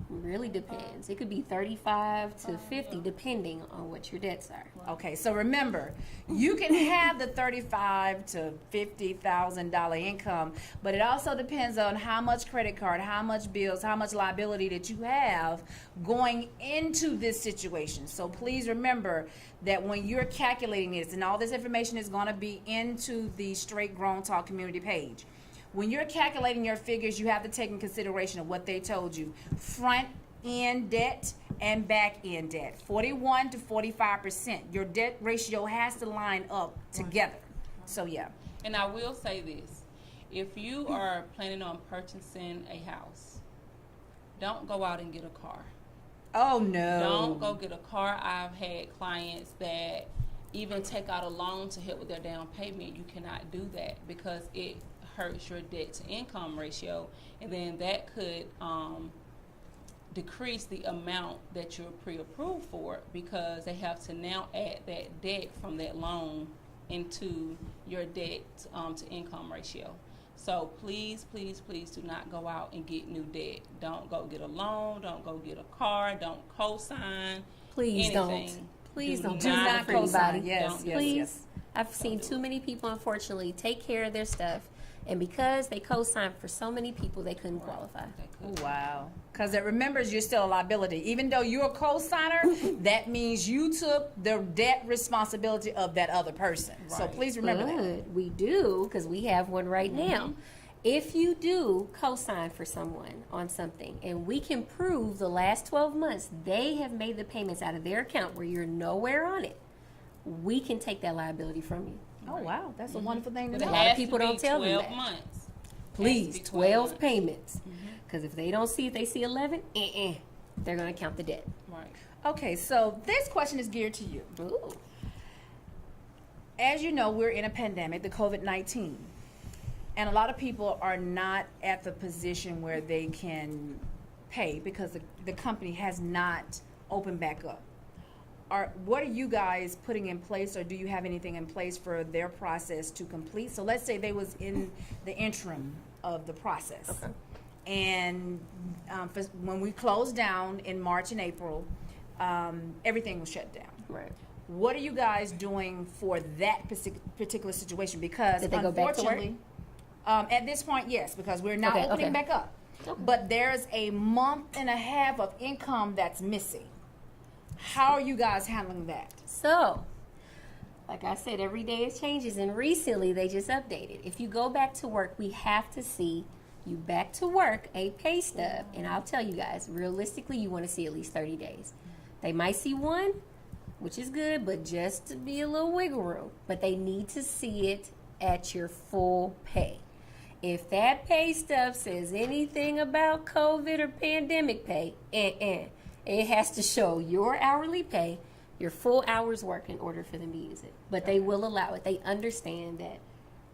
really depends. It could be 35 to 50, depending on what your debts are. Okay, so remember, you can have the $35,000 to $50,000 income, but it also depends on how much credit card, how much bills, how much liability that you have going into this situation. So please remember that when you're calculating this, and all this information is going to be into the Straight Grown Talk community page. When you're calculating your figures, you have to take in consideration of what they told you. Front end debt and back end debt. 41 to 45%. Your debt ratio has to line up together. So yeah. And I will say this. If you are planning on purchasing a house, don't go out and get a car. Oh no. Don't go get a car. I've had clients that even take out a loan to help with their down payment. You cannot do that because it hurts your debt to income ratio, and then that could decrease the amount that you're pre-approved for, because they have to now add that debt from that loan into your debt to income ratio. So please, please, please do not go out and get new debt. Don't go get a loan. Don't go get a car. Don't co-sign. Please anything. don't. Please don't. Do not for co-sign. anybody. Yes, Don't. yes, Please. yes. I've seen too many people, unfortunately, take care of their stuff, and because they co-signed for so many people, they couldn't qualify. Oh, wow. Because it remembers you're still a liability. Even though you're a co-signer, that means you took the debt responsibility of that other person. So Right. please remember that. But we do, because we have one right now. If you do co-sign for someone on something, and we can prove the last 12 months they have made the payments out of their account where you're nowhere on it, we can take that liability from you. Oh, wow. That's a wonderful thing to But it know. lot of has people to be don't tell them 12 that. months. Please, Has to be 12 months. payments. Because if they see 11, they're going to count the debt. Right. Okay, so this question is geared to you. Ooh. As you know, we're in a pandemic, the COVID-19. And a lot of people are not at the position where they can pay because the company has not opened back up. What are you guys putting in place, or do you have anything in place for their process to complete? So let's say they was in the interim of the process. Okay. And when we closed down in March and April, everything was shut down. Right. What are you guys doing for that particular situation? Because Did they go back to work? unfortunately, at this point, yes, because we're now Okay, opening okay. back up. Okay. But there's a month and a half of income that's missing. How are you guys handling that? So, like I said, every day it changes, and recently they just updated. If you go back to work, we have to see you back to work, a pay stub, and I'll tell you guys, realistically, you want to see at least 30 days. They might see one, which is good, but just to be a little wiggle room. But they need to see it at your full pay. If that pay stub says anything about COVID or pandemic pay, it has to show your hourly pay, your full hours work in order for them to use it. But they will allow it. They understand that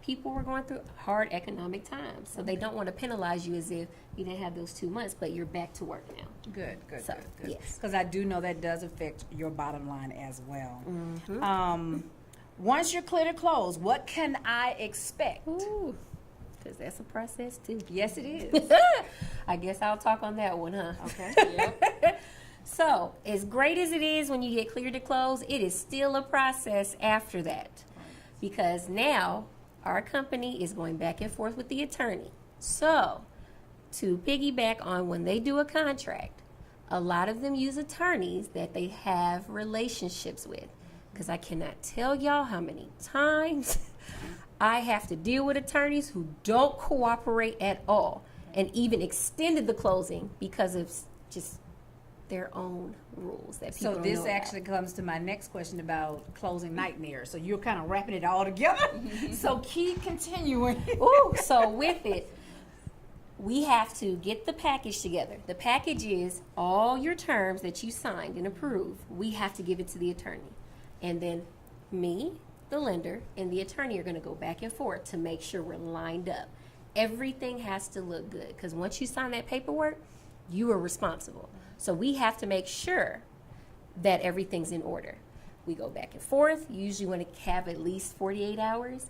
people were going through hard economic times, so they don't want to penalize you as if you didn't have those 2 months, but you're back to work now. Good, good, So, good. yes. Because I do know that does affect your bottom line as well. Mm-hmm. Once you're clear to close, what can I expect? Ooh, because that's a process too. Yes, it is. I guess I'll talk on that one, huh? Okay. Yep. So, as great as it is when you get cleared to close, it is still a process after that. Because now our company is going back and forth with the attorney. So, to piggyback on when they do a contract, a lot of them use attorneys that they have relationships with. Because I cannot tell y'all how many times I have to deal with attorneys who don't cooperate at all and even extended the closing because of just their own rules that people So don't this know about. actually comes to my next question about closing nightmares. So you're kind of wrapping it all together. So keep continuing. Ooh, so with it, we have to get the package together. The package is all your terms that you signed and approved. We have to give it to the attorney. And then me, the lender, and the attorney are going to go back and forth to make sure we're lined up. Everything has to look good because once you sign that paperwork, you are responsible. So we have to make sure that everything's in order. We go back and forth. You usually want to have at least 48 hours.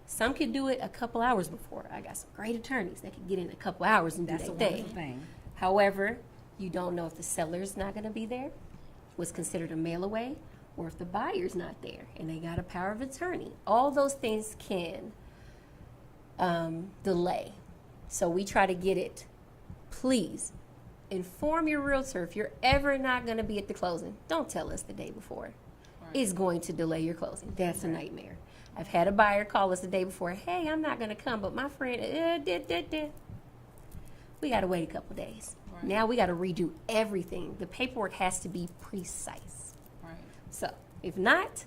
Some could do it a couple hours before. I got some great attorneys that could get in a couple hours and do That's a their wonderful thing. thing. However, you don't know if the seller's not going to be there, what's considered a mail away, or if the buyer's not there and they got a power of attorney. All those things can delay. So we try to get it. Please inform your realtor if you're ever not going to be at the closing. Don't tell us the day before. Right. It's going to delay your closing. That's a nightmare. I've had a buyer call us the day before. Hey, I'm not going to come, but my friend We got to wait a couple days. Right. Now we got to redo everything. The paperwork has to be precise. Right. So if not,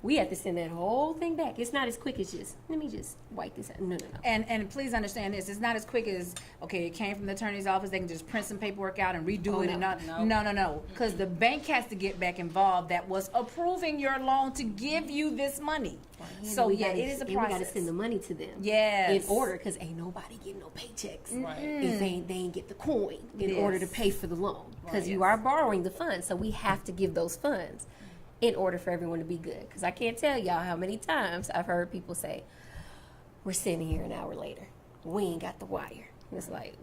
we have to send that whole thing back. It's not as quick as just, let me just wipe this out. No. And please understand this. It's not as quick as, okay, it came from the attorney's office. They can just print some paperwork out and redo Oh, it. no. And no. Because the bank has to get back involved that was approving your loan to give you this money. So, we yeah, gotta- it is a and we got to process. send the money to them. Yes. In order, because ain't nobody getting no paychecks. Right. If they ain't get the coin in Yes. order to pay for the loan. Because Right. you are borrowing the funds, so we have to give those funds in order for everyone to be good. Because I can't tell y'all how many times I've heard people say, we're sitting here an hour later. we ain't got the wire. And it's like,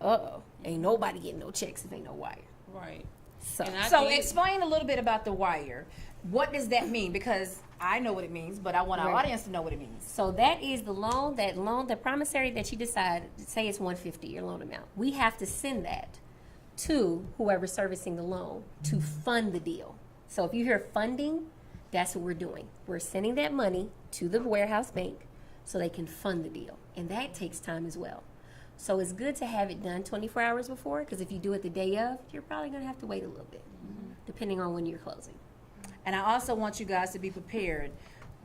uh-oh, ain't nobody getting no checks if ain't no wire. Right. So, So explain a little bit about the wire. What does that mean? Because I know what it means, but I want our Right. audience to know what it means. So that is the loan, the promissory that you decide, say it's $150, your loan amount. We have to send that to whoever's servicing the loan to fund the deal. So if you hear funding, that's what we're doing. We're sending that money to the warehouse bank so they can fund the deal. And that takes time as well. So it's good to have it done 24 hours before, because if you do it the day of, you're probably going to have to wait a little bit, depending on when you're closing. And I also want you guys to be prepared.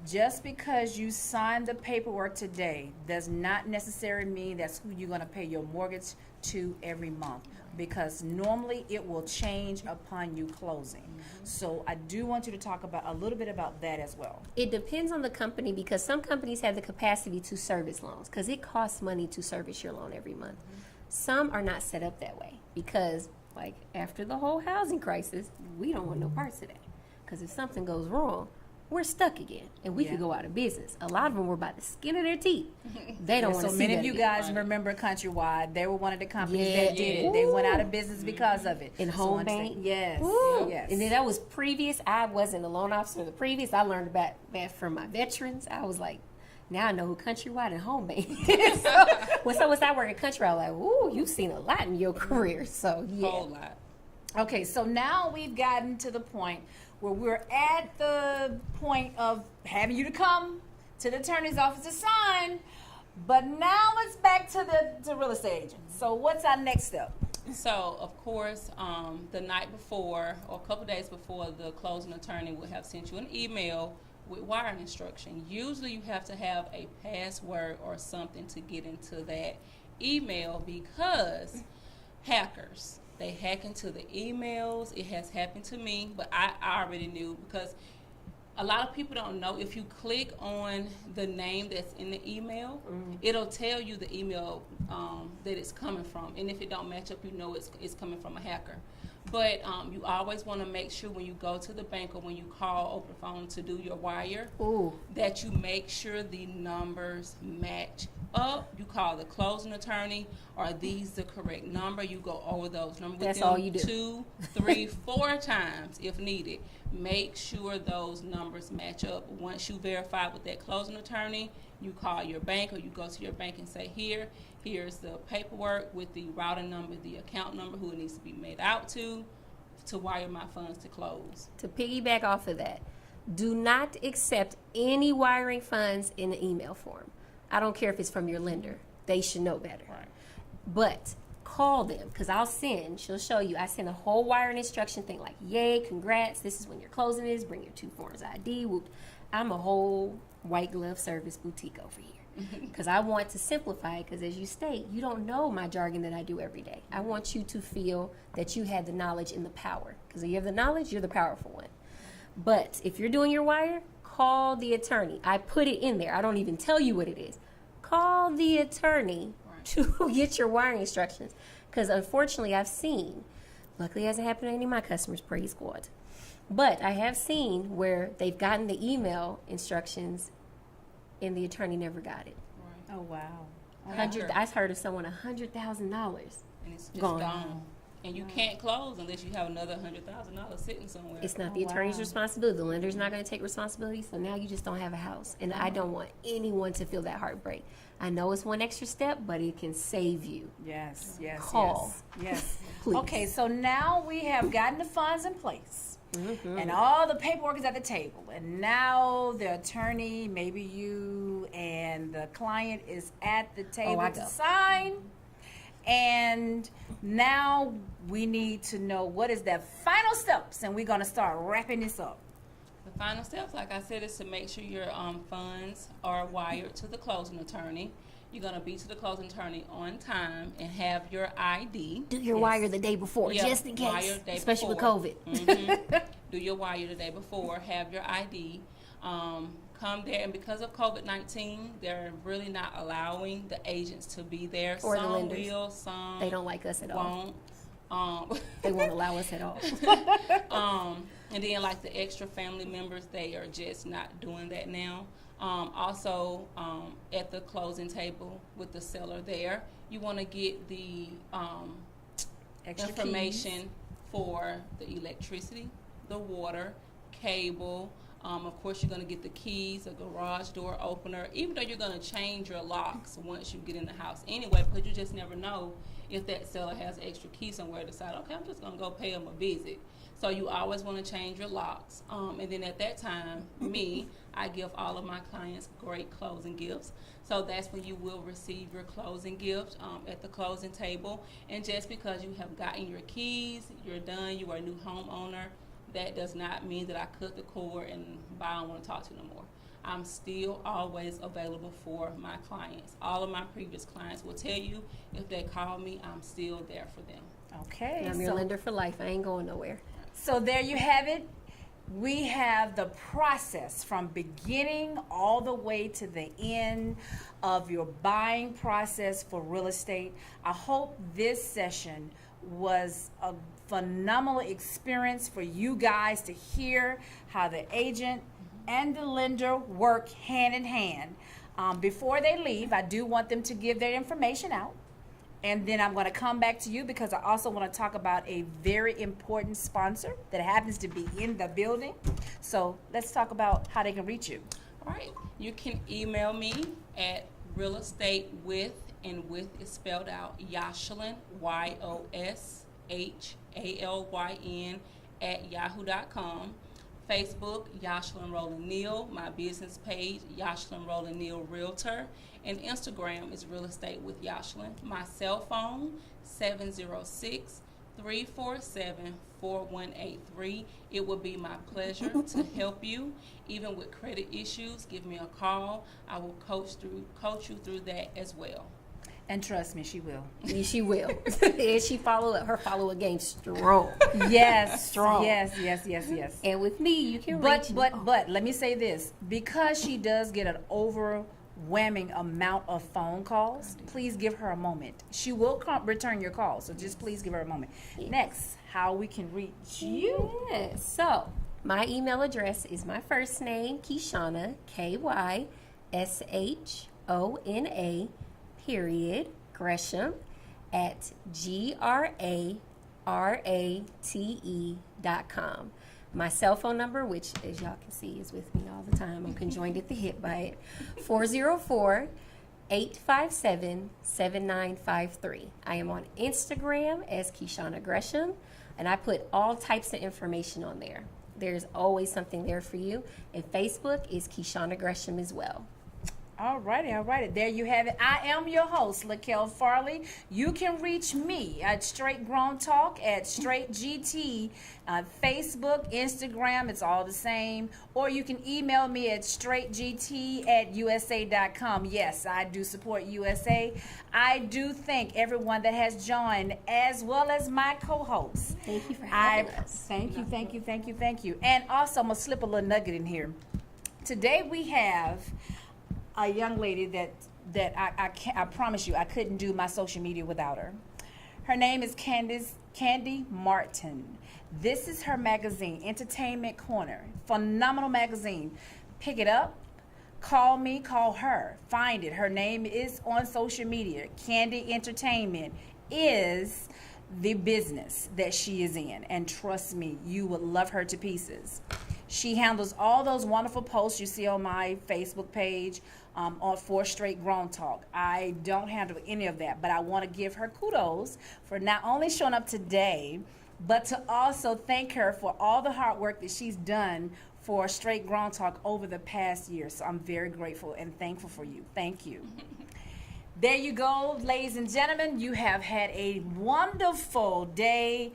Just because you signed the paperwork today does not necessarily mean that's who you're going to pay your mortgage to every month, because normally it will change upon you closing. So I do want you to talk about a little bit about that as well. It depends on the company, because some companies have the capacity to service loans, because it costs money to service your loan every month. Some are not set up that way, because like after the whole housing crisis, we don't want no parts of that. Because if something goes wrong, we're stuck again, and we could go out of business. A lot of them were by the skin of their teeth. They don't want to So see many that of you again. guys remember Countrywide. They were one of the companies Yeah. that did it. They went out of business because of it. And So Home understand- Bank. Yes. Woo. Yes. And then that was previous. I wasn't a loan officer. The previous, I learned about that from my veterans. I was like, now I know who Countrywide and Home Bank is. so once I work at Countrywide, I was like, ooh, you've seen a lot in your career. So, yeah. Whole lot. Okay, so now we've gotten to the point where we're at the point of having you to come to the attorney's office to sign, but now it's back to the real estate agent. So what's our next step? So, of course, the night before or a couple days before, the closing attorney would have sent you an email with wiring instruction. Usually you have to have a password or something to get into that email, because hackers, they hack into the emails. It has happened to me, but I already knew, because a lot of people don't know. If you click on the name that's in the email, it'll tell you the email that it's coming from. And if it don't match up, you know it's coming from a hacker. But you always want to make sure when you go to the bank or when you call over the phone to do your wire, that you make sure the numbers match up. You call the closing attorney, are these the correct number? You go over those numbers. That's with them all you do. 2, 3, 4 times if needed. Make sure those numbers match up. Once you verify with that closing attorney, you call your bank, or you go to your bank and say, here's the paperwork with the routing number, the account number, who it needs to be made out to wire my funds to close. To piggyback off of that, do not accept any wiring funds in the email form. I don't care if it's from your lender. They should know better. Right. But call them, because she'll show you, I send a whole wiring instruction thing like, yay, congrats, this is when your closing is, bring your 2 forms ID, whoop. I'm a whole white glove service boutique over here. Because I want to simplify it, because as you state, you don't know my jargon that I do every day. I want you to feel that you had the knowledge and the power, because if you have the knowledge, you're the powerful one. But if you're doing your wire, call the attorney. I put it in there. I don't even tell you what it is. Call the attorney to get your wiring instructions, because unfortunately I've seen, luckily it hasn't happened to any of my customers, praise God, but I have seen where they've gotten the email instructions and the attorney never got it. Right. Oh, wow. I heard of someone $100,000 And it's just Gone. gone. And you can't close unless you have another $100,000 sitting somewhere. It's not the Oh, attorney's wow. responsibility. The lender's not going to take responsibility, so now you just don't have a house. And I don't want anyone to feel that heartbreak. I know it's one extra step, but it can save you. Yes, yes, Call. yes. Please. Okay, so now we have gotten the funds in place. Mm-hmm. And all the paperwork is at the table. And now the attorney, maybe you and the client is at the table I to go. sign. And now we need to know what is the final steps. And we're going to start wrapping this up. The final steps, like I said, is to make sure your funds are wired to the closing attorney. You're going to be to the closing attorney on time and have your ID. Do your wire the day before, Yeah, just in wire case, the day especially before. with COVID. Mhm. Do your wire the day before. Have your ID. Come there, and because of COVID-19, they're really not allowing the agents to be there. Or the some lenders. will, some They don't like us at all. won't. They won't allow us at all. And then like the extra family members, they are just not doing that now. Also, at the closing table with the seller there, you want to get the Extra information keys. for the electricity, the water, cable. Of course, you're going to get the keys, a garage door opener, even though you're going to change your locks once you get in the house anyway, because you just never know if that seller has extra key somewhere to decide, okay, I'm just going to go pay them a visit. So you always want to change your locks. And then at that time, I give all of my clients great closing gifts. So that's when you will receive your closing gift at the closing table. And just because you have gotten your keys, you're done, you are a new homeowner, that does not mean that I cut the cord and I don't want to talk to you no more. I'm still always available for my clients. All of my previous clients will tell you if they call me, I'm still there for them. Okay. I'm your lender for life. I ain't going nowhere. So there you have it. We have the process from beginning all the way to the end of your buying process for real estate. I hope this session was a phenomenal experience for you guys to hear how the agent and the lender work hand in hand. Before they leave, I do want them to give their information out. And then I'm going to come back to you because I also want to talk about a very important sponsor that happens to be in the building. So let's talk about how they can reach you. All right. You can email me at realestatewith, and with is spelled out, Yoshalyn, YOSHALYN, at yahoo.com. Facebook, Yoshalyn Rowland-Neal. My business page, Yoshalyn Rowland-Neal Realtor. And Instagram is Real Estate with Yoshalyn. My cell phone, 706-347-4183. It will be my pleasure to help you. Even with credit issues, give me a call. I will coach you through that as well. And trust me, she will. She will. And she her follow-up game strong. Yes, Strong. Yes. And with me, you can But reach but let me say this, because she does get an overwhelming amount of phone calls, please give her a moment. She will return your call, so just please give her a moment. Next, how we can reach you. Yes. So my email address is my first name, Kyshona, KYSHONA, period, Gresham, at GRARATE.com. My cell phone number, which as y'all can see is with me all the time, I'm conjoined at the hip by it, 404-857-7953. I am on Instagram as Kyshona Gresham, and I put all types of information on there. There's always something there for you. And Facebook is Kyshona Gresham as well. All righty. There you have it. I am your host, Laquel Farley. You can reach me at Straight Grown Talk, at Straight GT, Facebook, Instagram, it's all the same. Or you can email me at straightgt@usa.com. Yes, I do support USA. I do thank everyone that has joined, as well as my co-hosts. Thank you for having us. Thank you. And also, I'm going to slip a little nugget in here. Today we have a young lady that I promise you I couldn't do my social media without her. Her name is Candy Martin. This is her magazine, Entertainment Corner. Phenomenal magazine. Pick it up. Call me, call her. Find it. Her name is on social media. Candy Entertainment is the business that she is in. And trust me, you will love her to pieces. She handles all those wonderful posts you see on my Facebook page, on For Straight Grown Talk. I don't handle any of that, but I want to give her kudos for not only showing up today, but to also thank her for all the hard work that she's done for Straight Grown Talk over the past year. So I'm very grateful and thankful for you. Thank you. There you go, ladies and gentlemen. You have had a wonderful day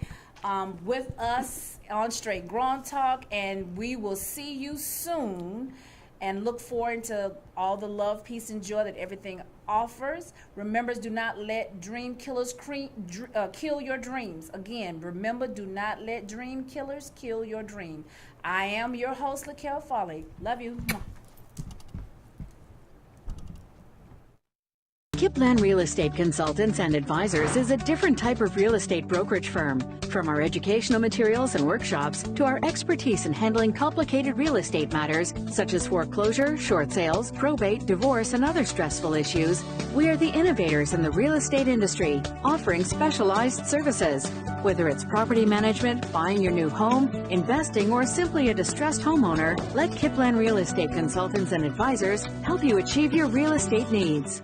with us on Straight Grown Talk, and we will see you soon and look forward to all the love, peace, and joy that everything offers. Remember, do not let dream killers kill your dreams. Again, remember, do not let dream killers kill your dream. I am your host, Laquel Farley. Love you. Kipland Real Estate Consultants and Advisors is a different type of real estate brokerage firm. From our educational materials and workshops to our expertise in handling complicated real estate matters such as foreclosure, short sales, probate, divorce, and other stressful issues, we are the innovators in the real estate industry, offering specialized services. Whether it's property management, buying your new home, investing, or simply a distressed homeowner, let Kipland Real Estate Consultants and Advisors help you achieve your real estate needs.